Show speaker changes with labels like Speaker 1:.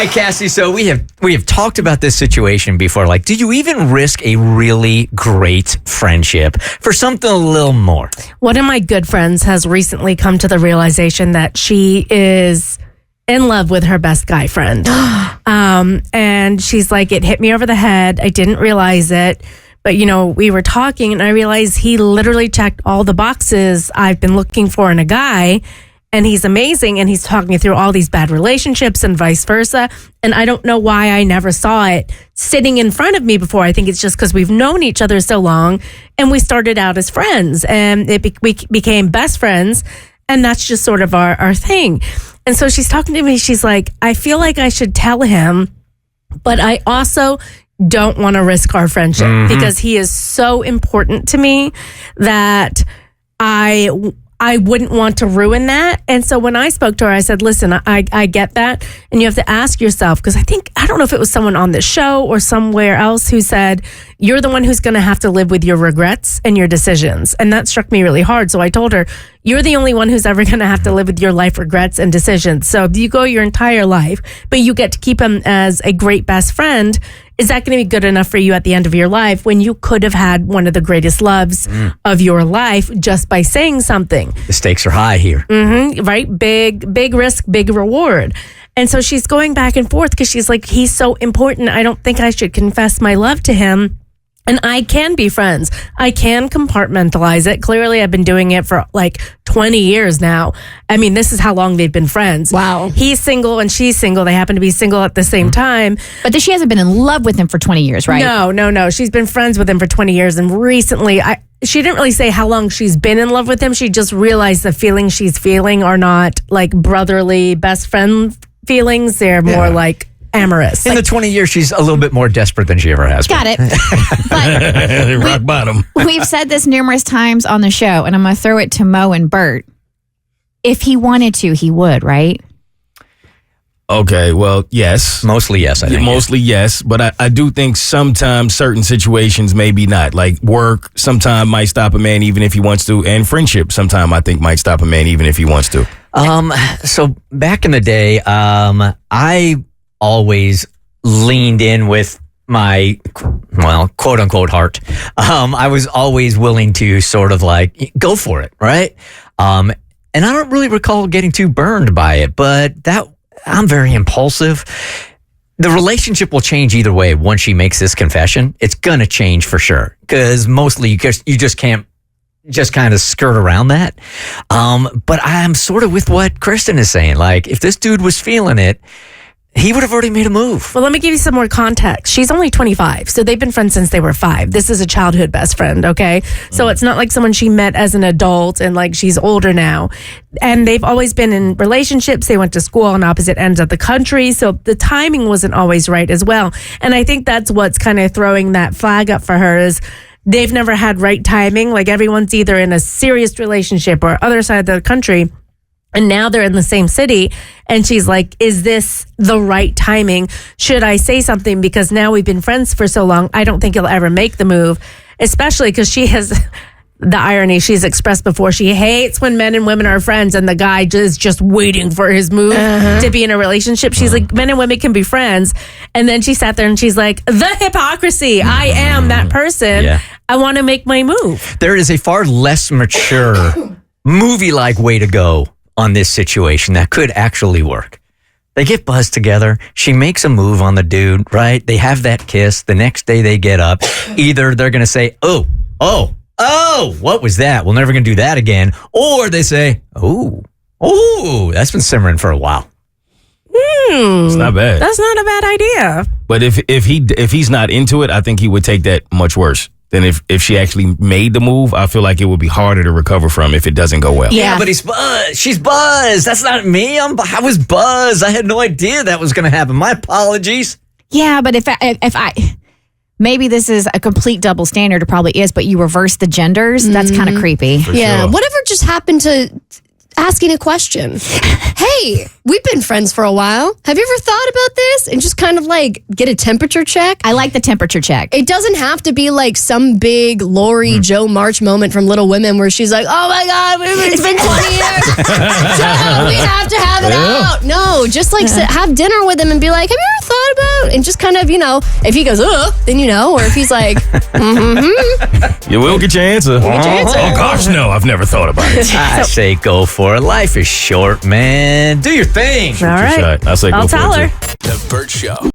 Speaker 1: right, Cassie. So we have talked about this situation before. Like, do you even risk a really great friendship for something a little more?
Speaker 2: One of my good friends has recently come to the realization that she is in love with her best guy friend. And she's like, it hit me over the head. I didn't realize it. But, we were talking and I realized he literally checked all the boxes I've been looking for in a guy. And he's amazing. And he's talking me through all these bad relationships and vice versa. And I don't know why I never saw it sitting in front of me before. I think it's just because we've known each other so long and we started out as friends and we became best friends. And that's just sort of our thing. And so she's talking to me. She's like, I feel like I should tell him, but I also don't want to risk our friendship because he is so important to me that I wouldn't want to ruin that. And so when I spoke to her, I said, listen, I get that. And you have to ask yourself, because I don't know if it was someone on the show or somewhere else who said, you're the one who's going to have to live with your regrets and your decisions. And that struck me really hard. So I told her, you're the only one who's ever going to have to live with your life regrets and decisions. So you go your entire life, but you get to keep him as a great best friend. Is that going to be good enough for you at the end of your life when you could have had one of the greatest loves of your life just by saying something?
Speaker 1: The stakes are high here.
Speaker 2: Right? Big risk, big reward. And so she's going back and forth because she's like, he's so important. I don't think I should confess my love to him. And I can be friends. I can compartmentalize it. Clearly, I've been doing it for like 20 years now. I mean, this is how long they've been friends.
Speaker 3: Wow.
Speaker 2: He's single and she's single. They happen to be single at the same time.
Speaker 3: But she hasn't been in love with him for 20 years, right?
Speaker 2: No. She's been friends with him for 20 years. And recently, she didn't really say how long she's been in love with him. She just realized the feelings she's feeling are not like brotherly best friend feelings. They're more like amorous.
Speaker 1: In the 20 years, she's a little bit more desperate than she ever has been.
Speaker 3: Got it. But
Speaker 4: rock bottom.
Speaker 3: We've said this numerous times on the show, and I'm going to throw it to Mo and Bert. If he wanted to, he would, right?
Speaker 4: Okay, well, yes.
Speaker 1: Mostly yes, I think.
Speaker 4: Mostly yes, but I do think sometimes certain situations maybe not. Like work sometimes might stop a man even if he wants to, and friendship sometimes I think might stop a man even if he wants to.
Speaker 1: So back in the day, I always leaned in with my, quote unquote heart. I was always willing to sort of like go for it, right? And I don't really recall getting too burned by it, but I'm very impulsive. The relationship will change either way once she makes this confession. It's going to change for sure, because mostly you just can't just kind of skirt around that. But I'm sort of with what Kristen is saying. Like, if this dude was feeling it, he would have already made a move.
Speaker 2: Well, let me give you some more context. She's only 25, so they've been friends since they were 5. This is a childhood best friend, okay? So it's not like someone she met as an adult and like she's older now. And they've always been in relationships. They went to school on opposite ends of the country, so the timing wasn't always right as well. And I think that's what's kind of throwing that flag up for her is they've never had right timing. Like everyone's either in a serious relationship or other side of the country. And now they're in the same city. And she's like, is this the right timing? Should I say something? Because now we've been friends for so long. I don't think he'll ever make the move, especially because she has the irony she's expressed before. She hates when men and women are friends and the guy is just waiting for his move to be in a relationship. She's like, men and women can be friends. And then she sat there and she's like, the hypocrisy. I am that person.
Speaker 1: Yeah.
Speaker 2: I want to make my move.
Speaker 1: There is a far less mature movie-like way to go on this situation that could actually work. They get buzzed together. She makes a move on the dude, right? They have that kiss. The next day they get up. Either they're going to say, oh, what was that? We're never going to do that again. Or they say, oh, that's been simmering for a while.
Speaker 4: It's not bad.
Speaker 2: That's not a bad idea.
Speaker 4: But if he's not into it, I think he would take that much worse than if she actually made the move. I feel like it would be harder to recover from if it doesn't go well.
Speaker 1: Yeah, but he's buzzed. She's buzzed. That's not me. I was buzzed. I had no idea that was going to happen. My apologies.
Speaker 3: Yeah, but if I maybe this is a complete double standard. It probably is, but you reverse the genders. That's kind of creepy.
Speaker 5: Yeah,
Speaker 4: sure.
Speaker 5: whatever just happened to asking a question. Hey, we've been friends for a while. Have you ever thought about this? And just kind of like get a temperature check.
Speaker 3: I like the temperature check.
Speaker 5: It doesn't have to be like some big Lori Joe March moment from Little Women where she's like, oh my God, it's been 20 years. Joe, we have to have it out. No, just like have dinner with him and be like, have you ever thought about? And just kind of, if he goes, then or if he's like,
Speaker 4: You will get your answer.
Speaker 5: get your answer.
Speaker 4: Oh gosh, no, I've never thought about it.
Speaker 1: I say go for it. Life is short, man. Do your thing.
Speaker 2: All right.
Speaker 4: I say
Speaker 2: I'll
Speaker 4: go for
Speaker 2: tell
Speaker 4: it
Speaker 2: her.
Speaker 4: too.
Speaker 6: The Bert Show.